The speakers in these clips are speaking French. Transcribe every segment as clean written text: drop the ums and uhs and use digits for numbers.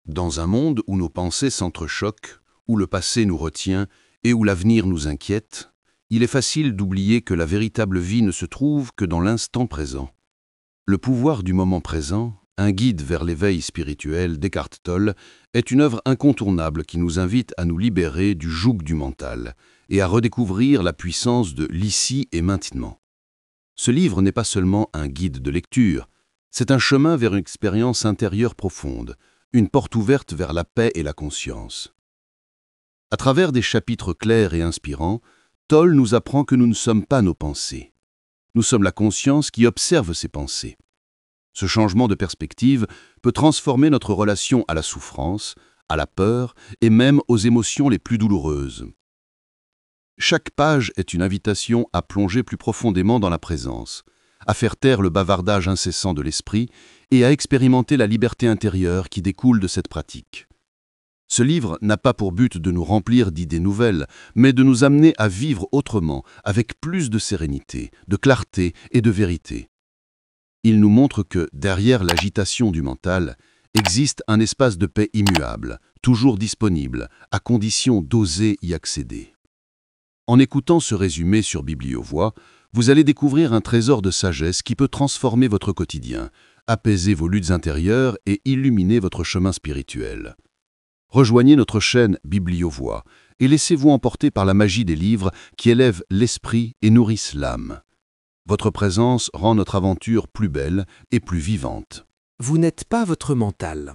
Dans un monde où nos pensées s'entrechoquent, où le passé nous retient et où l'avenir nous inquiète, il est facile d'oublier que la véritable vie ne se trouve que dans l'instant présent. Le pouvoir du moment présent, un guide vers l'éveil spirituel d'Eckhart Tolle, est une œuvre incontournable qui nous invite à nous libérer du joug du mental et à redécouvrir la puissance de l'ici et maintenant. Ce livre n'est pas seulement un guide de lecture, c'est un chemin vers une expérience intérieure profonde, une porte ouverte vers la paix et la conscience. À travers des chapitres clairs et inspirants, Tolle nous apprend que nous ne sommes pas nos pensées. Nous sommes la conscience qui observe ces pensées. Ce changement de perspective peut transformer notre relation à la souffrance, à la peur et même aux émotions les plus douloureuses. Chaque page est une invitation à plonger plus profondément dans la présence, à faire taire le bavardage incessant de l'esprit et à expérimenter la liberté intérieure qui découle de cette pratique. Ce livre n'a pas pour but de nous remplir d'idées nouvelles, mais de nous amener à vivre autrement, avec plus de sérénité, de clarté et de vérité. Il nous montre que, derrière l'agitation du mental, existe un espace de paix immuable, toujours disponible, à condition d'oser y accéder. En écoutant ce résumé sur Bibliovoix, vous allez découvrir un trésor de sagesse qui peut transformer votre quotidien, apaiser vos luttes intérieures et illuminer votre chemin spirituel. Rejoignez notre chaîne Bibliovoix et laissez-vous emporter par la magie des livres qui élèvent l'esprit et nourrissent l'âme. Votre présence rend notre aventure plus belle et plus vivante. Vous n'êtes pas votre mental.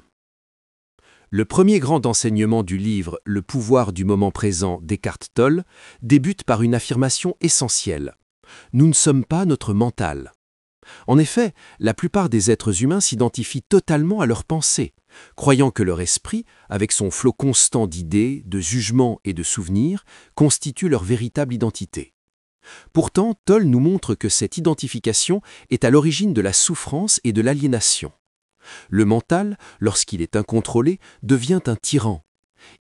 Le premier grand enseignement du livre « Le pouvoir du moment présent » d'Eckhart Tolle débute par une affirmation essentielle. Nous ne sommes pas notre mental. En effet, la plupart des êtres humains s'identifient totalement à leurs pensées, croyant que leur esprit, avec son flot constant d'idées, de jugements et de souvenirs, constitue leur véritable identité. Pourtant, Tolle nous montre que cette identification est à l'origine de la souffrance et de l'aliénation. Le mental, lorsqu'il est incontrôlé, devient un tyran.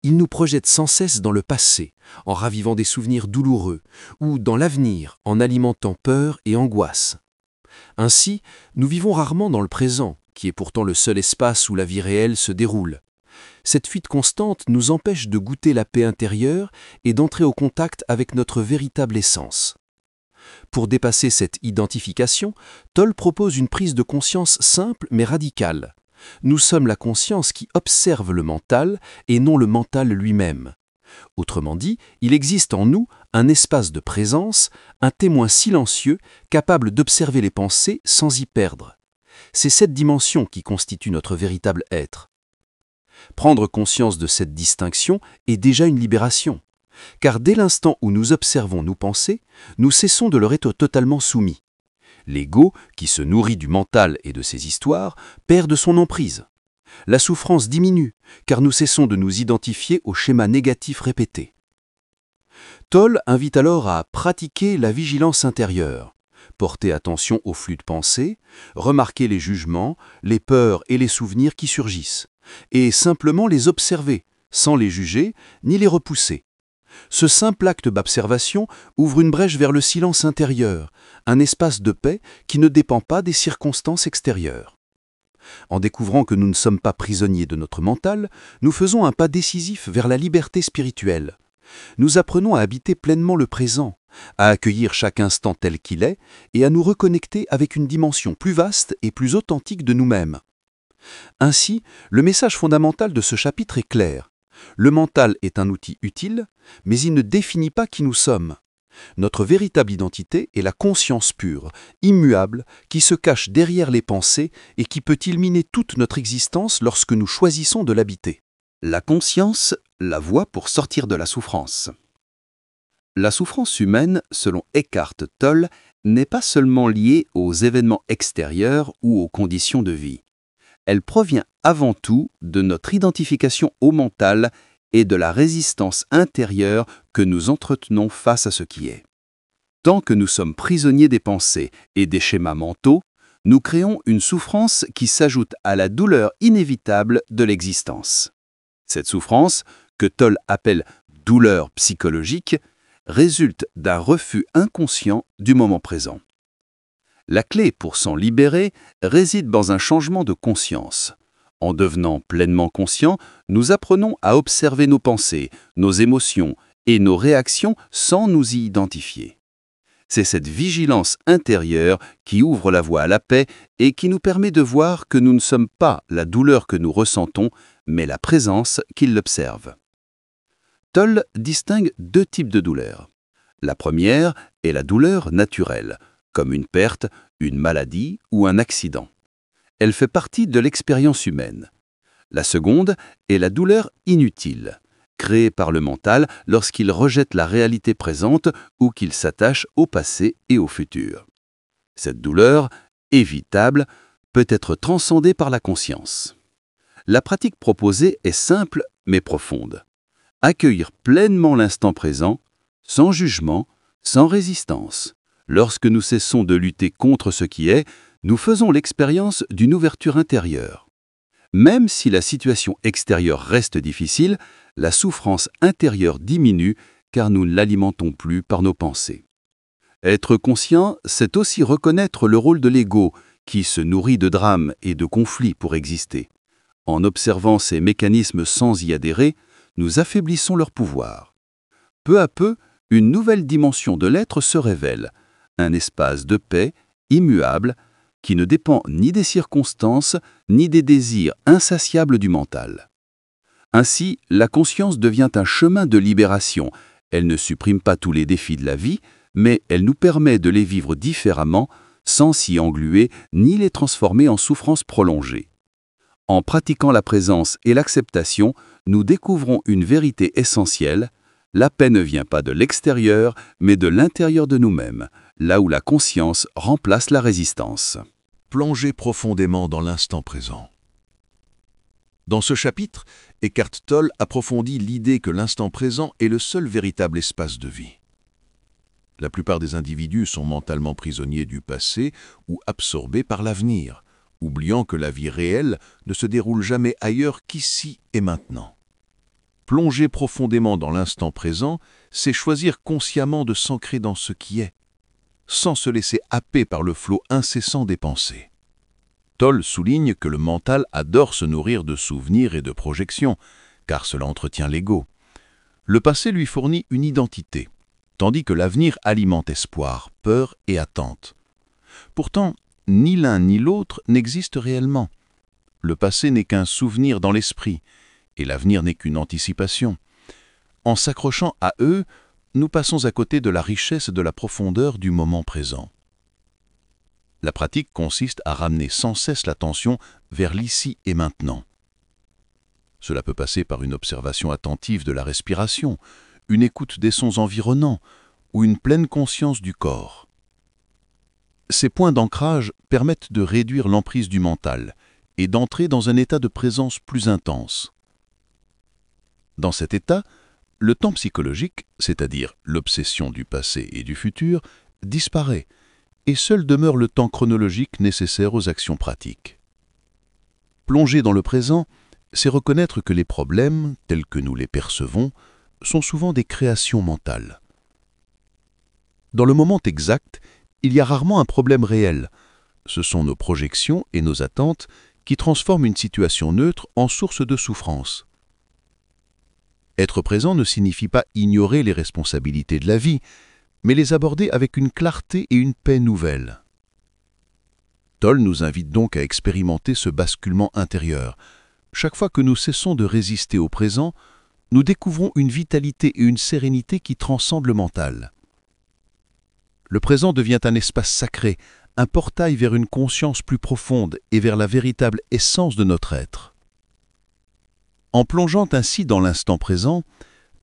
Il nous projette sans cesse dans le passé, en ravivant des souvenirs douloureux, ou dans l'avenir, en alimentant peur et angoisse. Ainsi, nous vivons rarement dans le présent, qui est pourtant le seul espace où la vie réelle se déroule. Cette fuite constante nous empêche de goûter la paix intérieure et d'entrer au contact avec notre véritable essence. Pour dépasser cette identification, Tolle propose une prise de conscience simple mais radicale. Nous sommes la conscience qui observe le mental et non le mental lui-même. Autrement dit, il existe en nous un espace de présence, un témoin silencieux capable d'observer les pensées sans y perdre. C'est cette dimension qui constitue notre véritable être. Prendre conscience de cette distinction est déjà une libération, car dès l'instant où nous observons nos pensées, nous cessons de leur être totalement soumis. L'ego, qui se nourrit du mental et de ses histoires, perd de son emprise. La souffrance diminue, car nous cessons de nous identifier aux schémas négatifs répétés. Tolle invite alors à pratiquer la vigilance intérieure, porter attention aux flux de pensées, remarquer les jugements, les peurs et les souvenirs qui surgissent, et simplement les observer, sans les juger ni les repousser. Ce simple acte d'observation ouvre une brèche vers le silence intérieur, un espace de paix qui ne dépend pas des circonstances extérieures. En découvrant que nous ne sommes pas prisonniers de notre mental, nous faisons un pas décisif vers la liberté spirituelle. Nous apprenons à habiter pleinement le présent, à accueillir chaque instant tel qu'il est et à nous reconnecter avec une dimension plus vaste et plus authentique de nous-mêmes. Ainsi, le message fondamental de ce chapitre est clair. Le mental est un outil utile, mais il ne définit pas qui nous sommes. Notre véritable identité est la conscience pure, immuable, qui se cache derrière les pensées et qui peut illuminer toute notre existence lorsque nous choisissons de l'habiter. La conscience, la voie pour sortir de la souffrance. La souffrance humaine, selon Eckhart Tolle, n'est pas seulement liée aux événements extérieurs ou aux conditions de vie. Elle provient avant tout de notre identification au mental et de la résistance intérieure que nous entretenons face à ce qui est. Tant que nous sommes prisonniers des pensées et des schémas mentaux, nous créons une souffrance qui s'ajoute à la douleur inévitable de l'existence. Cette souffrance, que Tolle appelle « douleur psychologique », résulte d'un refus inconscient du moment présent. La clé pour s'en libérer réside dans un changement de conscience, En devenant pleinement conscients, nous apprenons à observer nos pensées, nos émotions et nos réactions sans nous y identifier. C'est cette vigilance intérieure qui ouvre la voie à la paix et qui nous permet de voir que nous ne sommes pas la douleur que nous ressentons, mais la présence qui l'observe. Toll distingue deux types de douleurs. La première est la douleur naturelle, comme une perte, une maladie ou un accident. Elle fait partie de l'expérience humaine. La seconde est la douleur inutile, créée par le mental lorsqu'il rejette la réalité présente ou qu'il s'attache au passé et au futur. Cette douleur, évitable, peut être transcendée par la conscience. La pratique proposée est simple mais profonde. Accueillir pleinement l'instant présent, sans jugement, sans résistance. Lorsque nous cessons de lutter contre ce qui est, nous faisons l'expérience d'une ouverture intérieure. Même si la situation extérieure reste difficile, la souffrance intérieure diminue car nous ne l'alimentons plus par nos pensées. Être conscient, c'est aussi reconnaître le rôle de l'ego qui se nourrit de drames et de conflits pour exister. En observant ces mécanismes sans y adhérer, nous affaiblissons leur pouvoir. Peu à peu, une nouvelle dimension de l'être se révèle, un espace de paix, immuable, qui ne dépend ni des circonstances, ni des désirs insatiables du mental. Ainsi, la conscience devient un chemin de libération. Elle ne supprime pas tous les défis de la vie, mais elle nous permet de les vivre différemment, sans s'y engluer ni les transformer en souffrances prolongées. En pratiquant la présence et l'acceptation, nous découvrons une vérité essentielle. La paix ne vient pas de l'extérieur, mais de l'intérieur de nous-mêmes, là où la conscience remplace la résistance. Plongez profondément dans l'instant présent. Dans ce chapitre, Eckhart Tolle approfondit l'idée que l'instant présent est le seul véritable espace de vie. La plupart des individus sont mentalement prisonniers du passé ou absorbés par l'avenir, oubliant que la vie réelle ne se déroule jamais ailleurs qu'ici et maintenant. Plonger profondément dans l'instant présent, c'est choisir consciemment de s'ancrer dans ce qui est, sans se laisser happer par le flot incessant des pensées. Tolle souligne que le mental adore se nourrir de souvenirs et de projections, car cela entretient l'ego. Le passé lui fournit une identité, tandis que l'avenir alimente espoir, peur et attente. Pourtant, ni l'un ni l'autre n'existe réellement. Le passé n'est qu'un souvenir dans l'esprit, et l'avenir n'est qu'une anticipation. En s'accrochant à eux, nous passons à côté de la richesse et de la profondeur du moment présent. La pratique consiste à ramener sans cesse l'attention vers l'ici et maintenant. Cela peut passer par une observation attentive de la respiration, une écoute des sons environnants ou une pleine conscience du corps. Ces points d'ancrage permettent de réduire l'emprise du mental et d'entrer dans un état de présence plus intense. Dans cet état, le temps psychologique, c'est-à-dire l'obsession du passé et du futur, disparaît, et seul demeure le temps chronologique nécessaire aux actions pratiques. Plonger dans le présent, c'est reconnaître que les problèmes, tels que nous les percevons, sont souvent des créations mentales. Dans le moment exact, il y a rarement un problème réel. Ce sont nos projections et nos attentes qui transforment une situation neutre en source de souffrance. Être présent ne signifie pas ignorer les responsabilités de la vie, mais les aborder avec une clarté et une paix nouvelles. Tolle nous invite donc à expérimenter ce basculement intérieur. Chaque fois que nous cessons de résister au présent, nous découvrons une vitalité et une sérénité qui transcendent le mental. Le présent devient un espace sacré, un portail vers une conscience plus profonde et vers la véritable essence de notre être. En plongeant ainsi dans l'instant présent,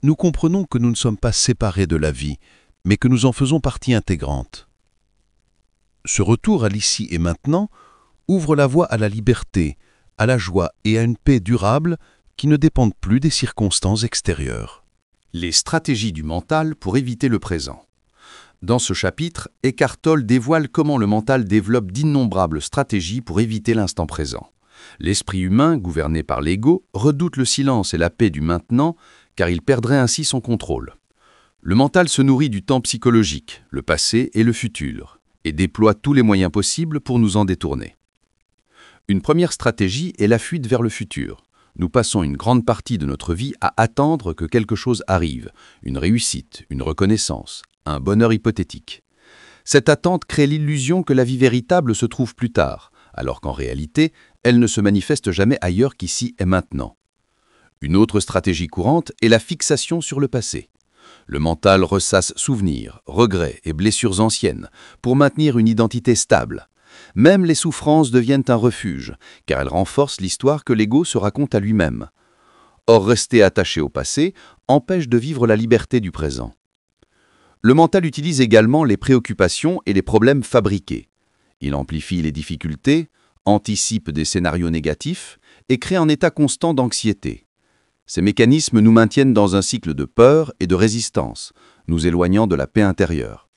nous comprenons que nous ne sommes pas séparés de la vie, mais que nous en faisons partie intégrante. Ce retour à l'ici et maintenant ouvre la voie à la liberté, à la joie et à une paix durable qui ne dépendent plus des circonstances extérieures. Les stratégies du mental pour éviter le présent. Dans ce chapitre, Eckhart Tolle dévoile comment le mental développe d'innombrables stratégies pour éviter l'instant présent. L'esprit humain, gouverné par l'ego, redoute le silence et la paix du maintenant, car il perdrait ainsi son contrôle. Le mental se nourrit du temps psychologique, le passé et le futur, et déploie tous les moyens possibles pour nous en détourner. Une première stratégie est la fuite vers le futur. Nous passons une grande partie de notre vie à attendre que quelque chose arrive, une réussite, une reconnaissance, un bonheur hypothétique. Cette attente crée l'illusion que la vie véritable se trouve plus tard, alors qu'en réalité, elle ne se manifeste jamais ailleurs qu'ici et maintenant. Une autre stratégie courante est la fixation sur le passé. Le mental ressasse souvenirs, regrets et blessures anciennes pour maintenir une identité stable. Même les souffrances deviennent un refuge, car elles renforcent l'histoire que l'ego se raconte à lui-même. Or, rester attaché au passé empêche de vivre la liberté du présent. Le mental utilise également les préoccupations et les problèmes fabriqués. Il amplifie les difficultés, anticipe des scénarios négatifs et crée un état constant d'anxiété. Ces mécanismes nous maintiennent dans un cycle de peur et de résistance, nous éloignant de la paix intérieure.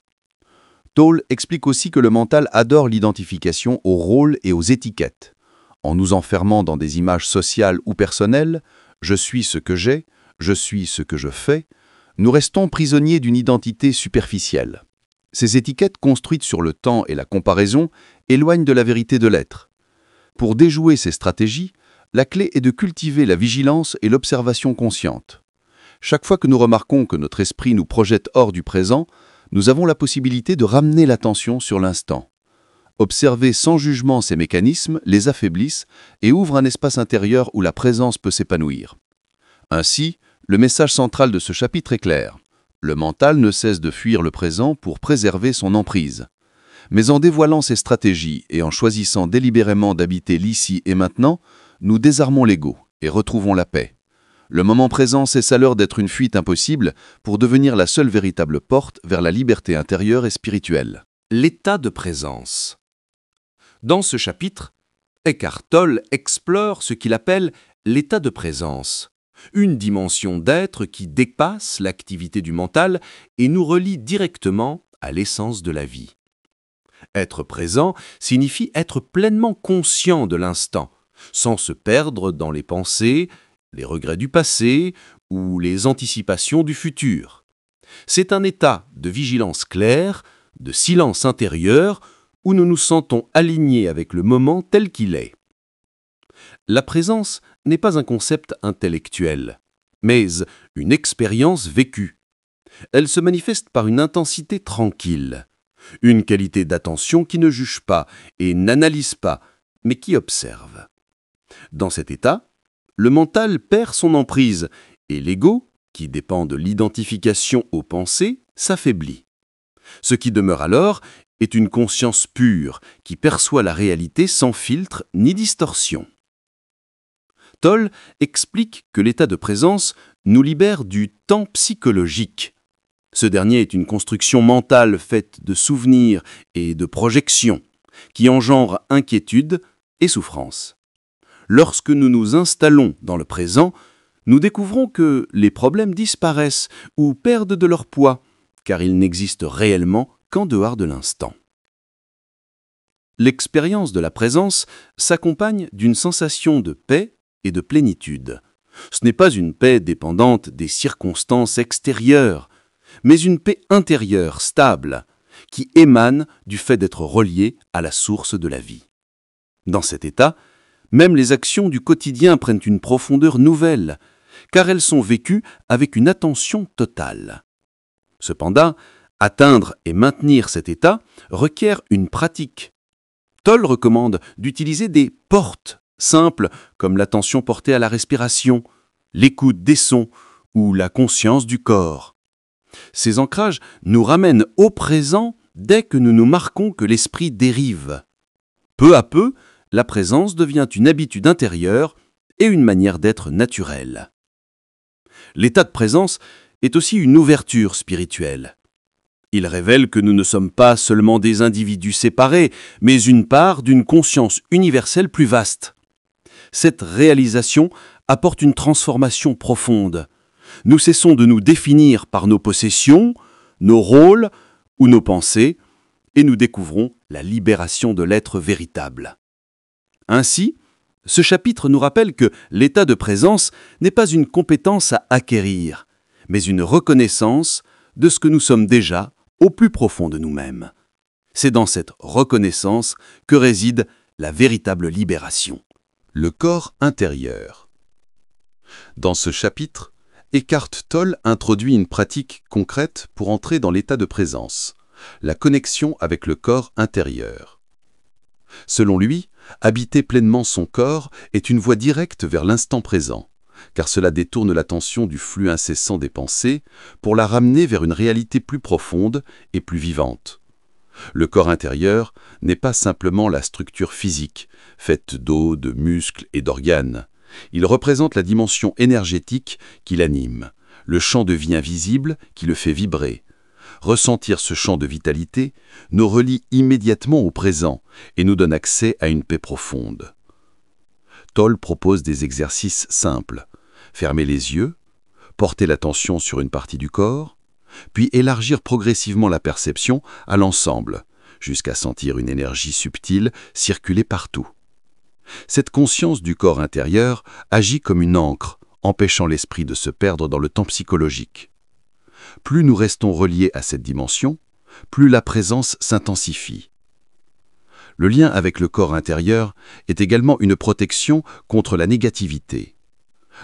Toll explique aussi que le mental adore l'identification aux rôles et aux étiquettes. En nous enfermant dans des images sociales ou personnelles, « je suis ce que j'ai »,« je suis ce que je fais », nous restons prisonniers d'une identité superficielle. Ces étiquettes construites sur le temps et la comparaison éloignent de la vérité de l'être. Pour déjouer ces stratégies, la clé est de cultiver la vigilance et l'observation consciente. Chaque fois que nous remarquons que notre esprit nous projette hors du présent, nous avons la possibilité de ramener l'attention sur l'instant. Observer sans jugement ces mécanismes les affaiblissent et ouvre un espace intérieur où la présence peut s'épanouir. Ainsi, le message central de ce chapitre est clair. Le mental ne cesse de fuir le présent pour préserver son emprise. Mais en dévoilant ces stratégies et en choisissant délibérément d'habiter l'ici et maintenant, nous désarmons l'ego et retrouvons la paix. Le moment présent cesse alors d'être une fuite impossible pour devenir la seule véritable porte vers la liberté intérieure et spirituelle. L'état de présence. Dans ce chapitre, Eckhart Tolle explore ce qu'il appelle l'état de présence, une dimension d'être qui dépasse l'activité du mental et nous relie directement à l'essence de la vie. Être présent signifie être pleinement conscient de l'instant, sans se perdre dans les pensées, les regrets du passé ou les anticipations du futur. C'est un état de vigilance claire, de silence intérieur, où nous nous sentons alignés avec le moment tel qu'il est. La présence n'est pas un concept intellectuel, mais une expérience vécue. Elle se manifeste par une intensité tranquille, une qualité d'attention qui ne juge pas et n'analyse pas, mais qui observe. Dans cet état, le mental perd son emprise et l'ego, qui dépend de l'identification aux pensées, s'affaiblit. Ce qui demeure alors est une conscience pure qui perçoit la réalité sans filtre ni distorsion. Tolle explique que l'état de présence nous libère du temps psychologique. Ce dernier est une construction mentale faite de souvenirs et de projections qui engendre inquiétude et souffrance. Lorsque nous nous installons dans le présent, nous découvrons que les problèmes disparaissent ou perdent de leur poids, car ils n'existent réellement qu'en dehors de l'instant. L'expérience de la présence s'accompagne d'une sensation de paix et de plénitude. Ce n'est pas une paix dépendante des circonstances extérieures, mais une paix intérieure stable, qui émane du fait d'être reliée à la source de la vie. Dans cet état, même les actions du quotidien prennent une profondeur nouvelle, car elles sont vécues avec une attention totale. Cependant, atteindre et maintenir cet état requiert une pratique. Tolle recommande d'utiliser des portes simples comme l'attention portée à la respiration, l'écoute des sons ou la conscience du corps. Ces ancrages nous ramènent au présent dès que nous nous marquons que l'esprit dérive. Peu à peu, la présence devient une habitude intérieure et une manière d'être naturelle. L'état de présence est aussi une ouverture spirituelle. Il révèle que nous ne sommes pas seulement des individus séparés, mais une part d'une conscience universelle plus vaste. Cette réalisation apporte une transformation profonde. Nous cessons de nous définir par nos possessions, nos rôles ou nos pensées, et nous découvrons la libération de l'être véritable. Ainsi, ce chapitre nous rappelle que l'état de présence n'est pas une compétence à acquérir, mais une reconnaissance de ce que nous sommes déjà au plus profond de nous-mêmes. C'est dans cette reconnaissance que réside la véritable libération. Le corps intérieur. Dans ce chapitre, Eckhart Tolle introduit une pratique concrète pour entrer dans l'état de présence, la connexion avec le corps intérieur. Selon lui, habiter pleinement son corps est une voie directe vers l'instant présent, car cela détourne l'attention du flux incessant des pensées pour la ramener vers une réalité plus profonde et plus vivante. Le corps intérieur n'est pas simplement la structure physique, faite d'os, de muscles et d'organes. Il représente la dimension énergétique qui l'anime, le champ de vie invisible qui le fait vibrer. Ressentir ce champ de vitalité nous relie immédiatement au présent et nous donne accès à une paix profonde. Tolle propose des exercices simples. Fermer les yeux, porter l'attention sur une partie du corps, puis élargir progressivement la perception à l'ensemble, jusqu'à sentir une énergie subtile circuler partout. Cette conscience du corps intérieur agit comme une ancre, empêchant l'esprit de se perdre dans le temps psychologique. Plus nous restons reliés à cette dimension, plus la présence s'intensifie. Le lien avec le corps intérieur est également une protection contre la négativité.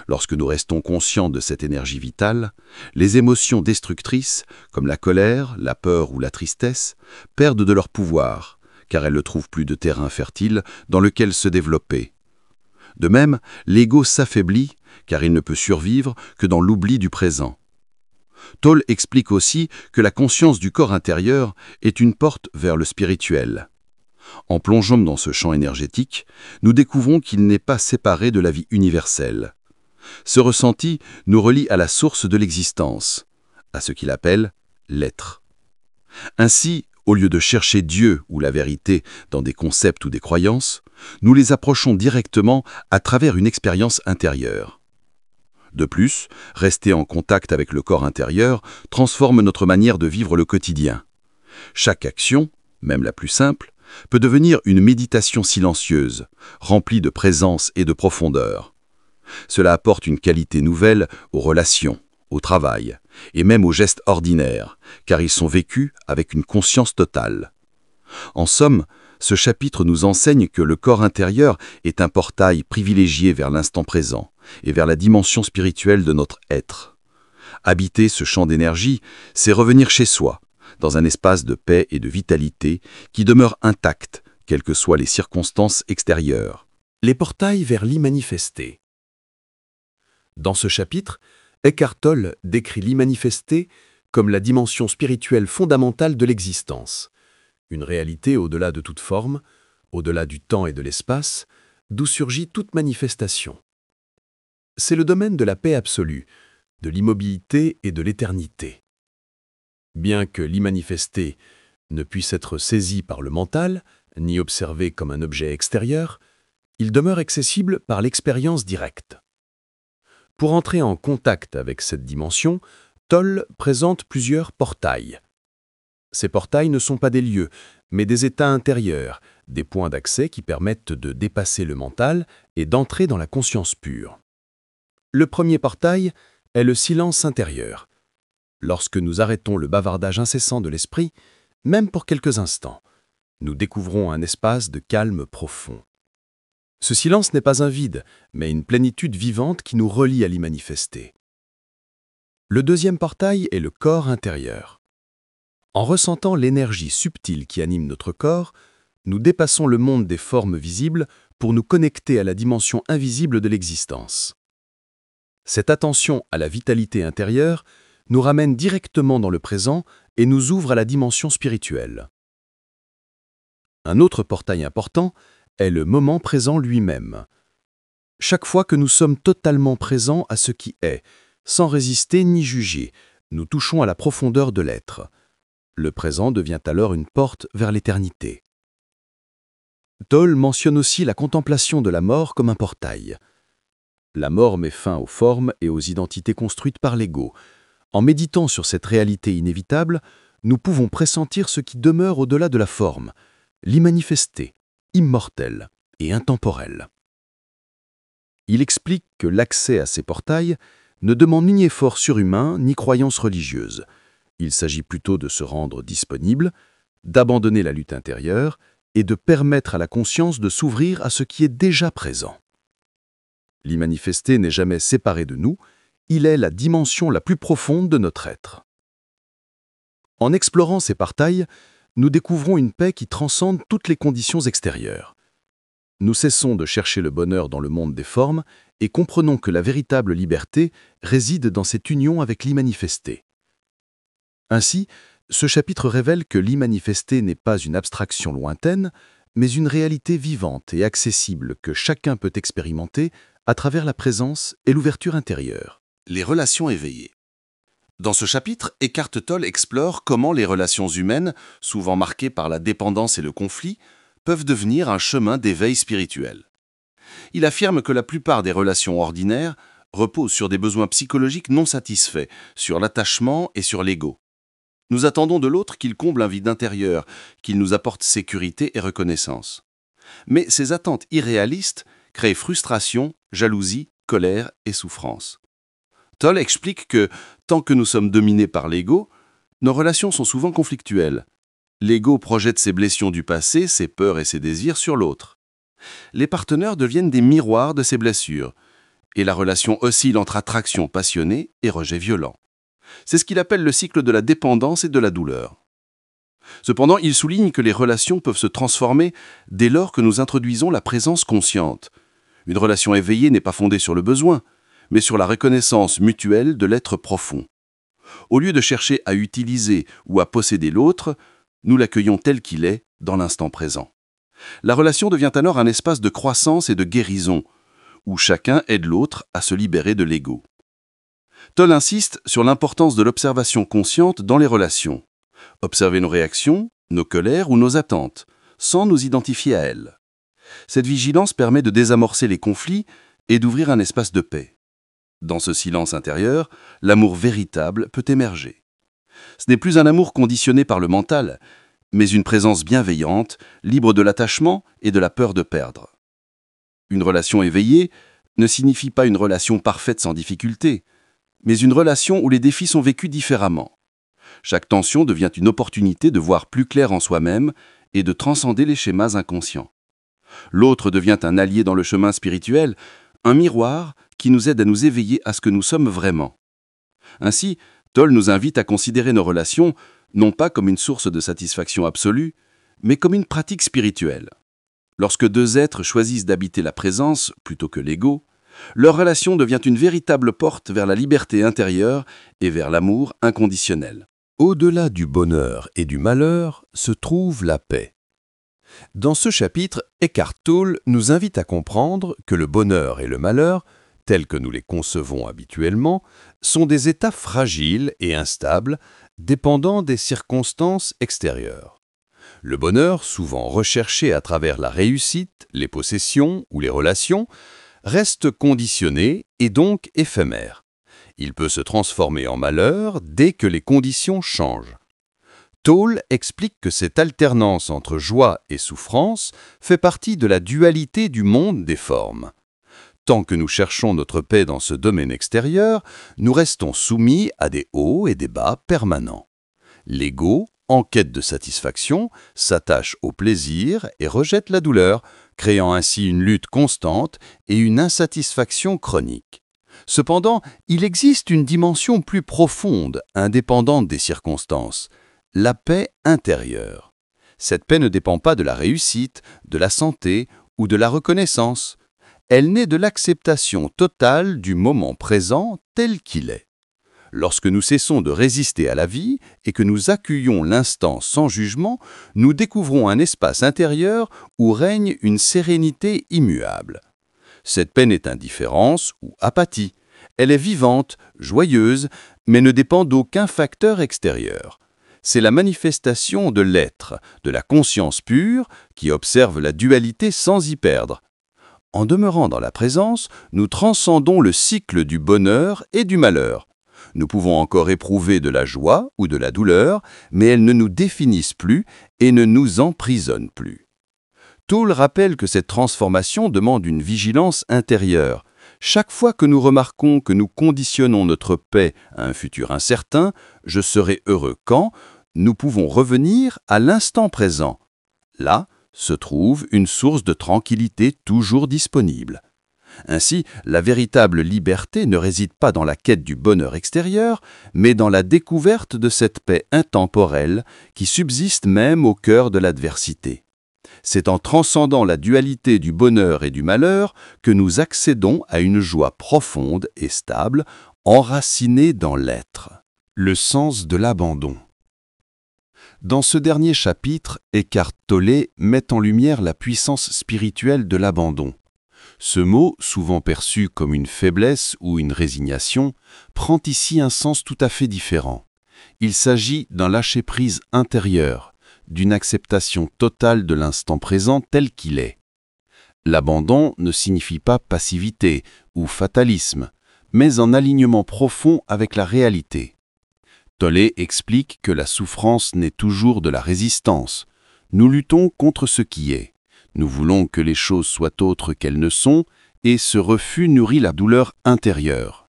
Lorsque nous restons conscients de cette énergie vitale, les émotions destructrices, comme la colère, la peur ou la tristesse, perdent de leur pouvoir, car elles ne trouvent plus de terrain fertile dans lequel se développer. De même, l'ego s'affaiblit, car il ne peut survivre que dans l'oubli du présent. Tolle explique aussi que la conscience du corps intérieur est une porte vers le spirituel. En plongeant dans ce champ énergétique, nous découvrons qu'il n'est pas séparé de la vie universelle. Ce ressenti nous relie à la source de l'existence, à ce qu'il appelle l'être. Ainsi, au lieu de chercher Dieu ou la vérité dans des concepts ou des croyances, nous les approchons directement à travers une expérience intérieure. De plus, rester en contact avec le corps intérieur transforme notre manière de vivre le quotidien. Chaque action, même la plus simple, peut devenir une méditation silencieuse, remplie de présence et de profondeur. Cela apporte une qualité nouvelle aux relations, au travail, et même aux gestes ordinaires, car ils sont vécus avec une conscience totale. En somme, ce chapitre nous enseigne que le corps intérieur est un portail privilégié vers l'instant présent et vers la dimension spirituelle de notre être. Habiter ce champ d'énergie, c'est revenir chez soi, dans un espace de paix et de vitalité qui demeure intact, quelles que soient les circonstances extérieures. Les portails vers l'immanifesté. Dans ce chapitre, Eckhart Tolle décrit l'immanifesté comme la dimension spirituelle fondamentale de l'existence, une réalité au-delà de toute forme, au-delà du temps et de l'espace, d'où surgit toute manifestation. C'est le domaine de la paix absolue, de l'immobilité et de l'éternité. Bien que l'immanifesté ne puisse être saisi par le mental, ni observé comme un objet extérieur, il demeure accessible par l'expérience directe. Pour entrer en contact avec cette dimension, Tolle présente plusieurs portails. Ces portails ne sont pas des lieux, mais des états intérieurs, des points d'accès qui permettent de dépasser le mental et d'entrer dans la conscience pure. Le premier portail est le silence intérieur. Lorsque nous arrêtons le bavardage incessant de l'esprit, même pour quelques instants, nous découvrons un espace de calme profond. Ce silence n'est pas un vide, mais une plénitude vivante qui nous relie à l'immanifesté. Le deuxième portail est le corps intérieur. En ressentant l'énergie subtile qui anime notre corps, nous dépassons le monde des formes visibles pour nous connecter à la dimension invisible de l'existence. Cette attention à la vitalité intérieure nous ramène directement dans le présent et nous ouvre à la dimension spirituelle. Un autre portail important est le moment présent lui-même. Chaque fois que nous sommes totalement présents à ce qui est, sans résister ni juger, nous touchons à la profondeur de l'être. Le présent devient alors une porte vers l'éternité. Tolle mentionne aussi la contemplation de la mort comme un portail. La mort met fin aux formes et aux identités construites par l'ego. En méditant sur cette réalité inévitable, nous pouvons pressentir ce qui demeure au-delà de la forme, l'immanifesté, immortel et intemporel. Il explique que l'accès à ces portails ne demande ni effort surhumain ni croyance religieuse. Il s'agit plutôt de se rendre disponible, d'abandonner la lutte intérieure et de permettre à la conscience de s'ouvrir à ce qui est déjà présent. L'immanifesté n'est jamais séparé de nous, il est la dimension la plus profonde de notre être. En explorant ces partailles, nous découvrons une paix qui transcende toutes les conditions extérieures. Nous cessons de chercher le bonheur dans le monde des formes et comprenons que la véritable liberté réside dans cette union avec l'immanifesté. Ainsi, ce chapitre révèle que l'immanifesté n'est pas une abstraction lointaine, mais une réalité vivante et accessible que chacun peut expérimenter à travers la présence et l'ouverture intérieure. Les relations éveillées. Dans ce chapitre, Eckhart Tolle explore comment les relations humaines, souvent marquées par la dépendance et le conflit, peuvent devenir un chemin d'éveil spirituel. Il affirme que la plupart des relations ordinaires reposent sur des besoins psychologiques non satisfaits, sur l'attachement et sur l'ego. Nous attendons de l'autre qu'il comble un vide intérieur, qu'il nous apporte sécurité et reconnaissance. Mais ces attentes irréalistes créent frustration, jalousie, colère et souffrance. Tolle explique que, tant que nous sommes dominés par l'ego, nos relations sont souvent conflictuelles. L'ego projette ses blessures du passé, ses peurs et ses désirs sur l'autre. Les partenaires deviennent des miroirs de ces blessures, et la relation oscille entre attraction passionnée et rejet violent. C'est ce qu'il appelle le cycle de la dépendance et de la douleur. Cependant, il souligne que les relations peuvent se transformer dès lors que nous introduisons la présence consciente. Une relation éveillée n'est pas fondée sur le besoin, mais sur la reconnaissance mutuelle de l'être profond. Au lieu de chercher à utiliser ou à posséder l'autre, nous l'accueillons tel qu'il est, dans l'instant présent. La relation devient alors un espace de croissance et de guérison, où chacun aide l'autre à se libérer de l'ego. Tolle insiste sur l'importance de l'observation consciente dans les relations. Observer nos réactions, nos colères ou nos attentes, sans nous identifier à elles. Cette vigilance permet de désamorcer les conflits et d'ouvrir un espace de paix. Dans ce silence intérieur, l'amour véritable peut émerger. Ce n'est plus un amour conditionné par le mental, mais une présence bienveillante, libre de l'attachement et de la peur de perdre. Une relation éveillée ne signifie pas une relation parfaite sans difficulté, mais une relation où les défis sont vécus différemment. Chaque tension devient une opportunité de voir plus clair en soi-même et de transcender les schémas inconscients. L'autre devient un allié dans le chemin spirituel, un miroir qui nous aide à nous éveiller à ce que nous sommes vraiment. Ainsi, Tolle nous invite à considérer nos relations non pas comme une source de satisfaction absolue, mais comme une pratique spirituelle. Lorsque deux êtres choisissent d'habiter la présence plutôt que l'ego, leur relation devient une véritable porte vers la liberté intérieure et vers l'amour inconditionnel. Au-delà du bonheur et du malheur se trouve la paix. Dans ce chapitre, Eckhart Tolle nous invite à comprendre que le bonheur et le malheur, tels que nous les concevons habituellement, sont des états fragiles et instables, dépendant des circonstances extérieures. Le bonheur, souvent recherché à travers la réussite, les possessions ou les relations, reste conditionné et donc éphémère. Il peut se transformer en malheur dès que les conditions changent. Tolle explique que cette alternance entre joie et souffrance fait partie de la dualité du monde des formes. Tant que nous cherchons notre paix dans ce domaine extérieur, nous restons soumis à des hauts et des bas permanents. L'ego, en quête de satisfaction, s'attache au plaisir et rejette la douleur, créant ainsi une lutte constante et une insatisfaction chronique. Cependant, il existe une dimension plus profonde, indépendante des circonstances, la paix intérieure. Cette paix ne dépend pas de la réussite, de la santé ou de la reconnaissance. Elle naît de l'acceptation totale du moment présent tel qu'il est. Lorsque nous cessons de résister à la vie et que nous accueillons l'instant sans jugement, nous découvrons un espace intérieur où règne une sérénité immuable. Cette paix n'est indifférence ou apathie. Elle est vivante, joyeuse, mais ne dépend d'aucun facteur extérieur. C'est la manifestation de l'être, de la conscience pure, qui observe la dualité sans y perdre. En demeurant dans la présence, nous transcendons le cycle du bonheur et du malheur. Nous pouvons encore éprouver de la joie ou de la douleur, mais elles ne nous définissent plus et ne nous emprisonnent plus. Tolle rappelle que cette transformation demande une vigilance intérieure. Chaque fois que nous remarquons que nous conditionnons notre paix à un futur incertain, « je serai heureux quand », nous pouvons revenir à l'instant présent. Là, se trouve une source de tranquillité toujours disponible. Ainsi, la véritable liberté ne réside pas dans la quête du bonheur extérieur, mais dans la découverte de cette paix intemporelle qui subsiste même au cœur de l'adversité. C'est en transcendant la dualité du bonheur et du malheur que nous accédons à une joie profonde et stable, enracinée dans l'être. Le sens de l'abandon. Dans ce dernier chapitre, Eckhart Tolle met en lumière la puissance spirituelle de l'abandon. Ce mot, souvent perçu comme une faiblesse ou une résignation, prend ici un sens tout à fait différent. Il s'agit d'un lâcher-prise intérieur, d'une acceptation totale de l'instant présent tel qu'il est. L'abandon ne signifie pas passivité ou fatalisme, mais un alignement profond avec la réalité. Tolle explique que la souffrance n'est toujours de la résistance. Nous luttons contre ce qui est. Nous voulons que les choses soient autres qu'elles ne sont, et ce refus nourrit la douleur intérieure.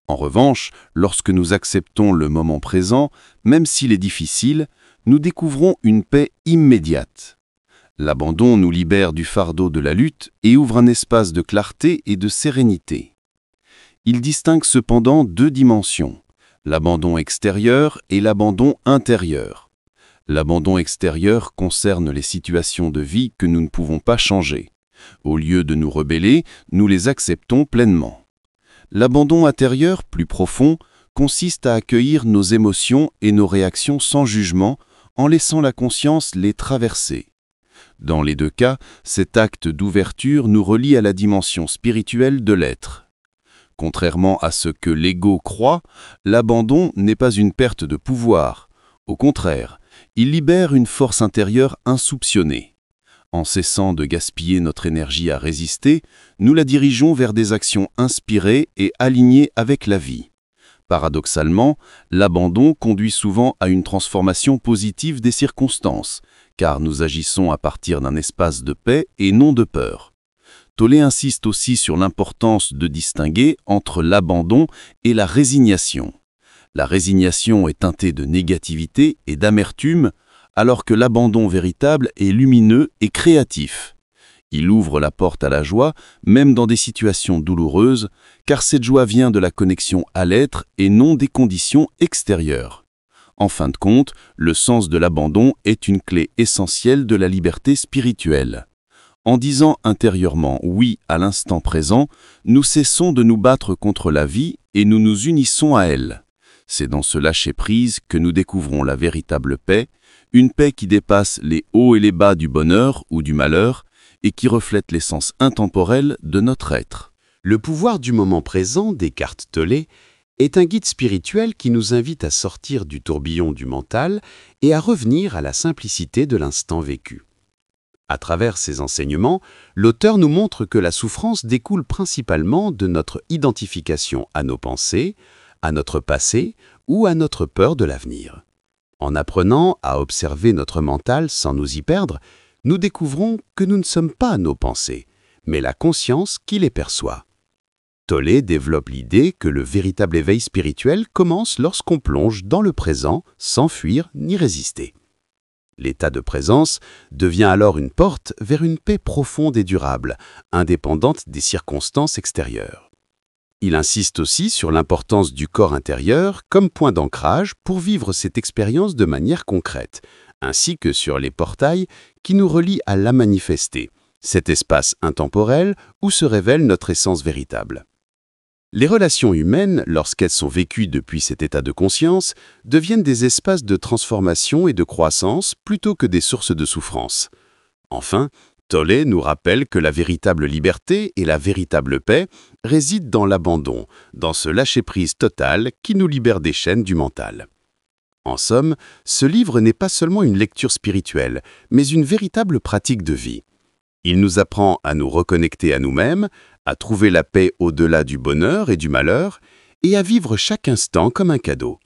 En revanche, lorsque nous acceptons le moment présent, même s'il est difficile, nous découvrons une paix immédiate. L'abandon nous libère du fardeau de la lutte et ouvre un espace de clarté et de sérénité. Il distingue cependant deux dimensions, l'abandon extérieur et l'abandon intérieur. L'abandon extérieur concerne les situations de vie que nous ne pouvons pas changer. Au lieu de nous rebeller, nous les acceptons pleinement. L'abandon intérieur, plus profond, consiste à accueillir nos émotions et nos réactions sans jugement, en laissant la conscience les traverser. Dans les deux cas, cet acte d'ouverture nous relie à la dimension spirituelle de l'être. Contrairement à ce que l'ego croit, l'abandon n'est pas une perte de pouvoir. Au contraire, il libère une force intérieure insoupçonnée. En cessant de gaspiller notre énergie à résister, nous la dirigeons vers des actions inspirées et alignées avec la vie. Paradoxalement, l'abandon conduit souvent à une transformation positive des circonstances, car nous agissons à partir d'un espace de paix et non de peur. Tolle insiste aussi sur l'importance de distinguer entre l'abandon et la résignation. La résignation est teintée de négativité et d'amertume, alors que l'abandon véritable est lumineux et créatif. Il ouvre la porte à la joie, même dans des situations douloureuses, car cette joie vient de la connexion à l'être et non des conditions extérieures. En fin de compte, le sens de l'abandon est une clé essentielle de la liberté spirituelle. En disant intérieurement oui à l'instant présent, nous cessons de nous battre contre la vie et nous nous unissons à elle. C'est dans ce lâcher-prise que nous découvrons la véritable paix, une paix qui dépasse les hauts et les bas du bonheur ou du malheur et qui reflète l'essence intemporelle de notre être. Le pouvoir du moment présent d'Eckhart Tolle est un guide spirituel qui nous invite à sortir du tourbillon du mental et à revenir à la simplicité de l'instant vécu. À travers ses enseignements, l'auteur nous montre que la souffrance découle principalement de notre identification à nos pensées, à notre passé ou à notre peur de l'avenir. En apprenant à observer notre mental sans nous y perdre, nous découvrons que nous ne sommes pas nos pensées, mais la conscience qui les perçoit. Tolle développe l'idée que le véritable éveil spirituel commence lorsqu'on plonge dans le présent sans fuir ni résister. L'état de présence devient alors une porte vers une paix profonde et durable, indépendante des circonstances extérieures. Il insiste aussi sur l'importance du corps intérieur comme point d'ancrage pour vivre cette expérience de manière concrète, ainsi que sur les portails qui nous relient à la manifesté, cet espace intemporel où se révèle notre essence véritable. Les relations humaines, lorsqu'elles sont vécues depuis cet état de conscience, deviennent des espaces de transformation et de croissance plutôt que des sources de souffrance. Enfin, Tolle nous rappelle que la véritable liberté et la véritable paix résident dans l'abandon, dans ce lâcher-prise total qui nous libère des chaînes du mental. En somme, ce livre n'est pas seulement une lecture spirituelle, mais une véritable pratique de vie. Il nous apprend à nous reconnecter à nous-mêmes, à trouver la paix au-delà du bonheur et du malheur, et à vivre chaque instant comme un cadeau.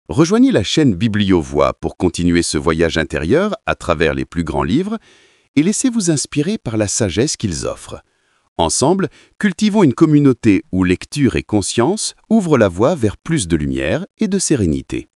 Rejoignez la chaîne Bibliovoix pour continuer ce voyage intérieur à travers les plus grands livres et laissez-vous inspirer par la sagesse qu'ils offrent. Ensemble, cultivons une communauté où lecture et conscience ouvrent la voie vers plus de lumière et de sérénité.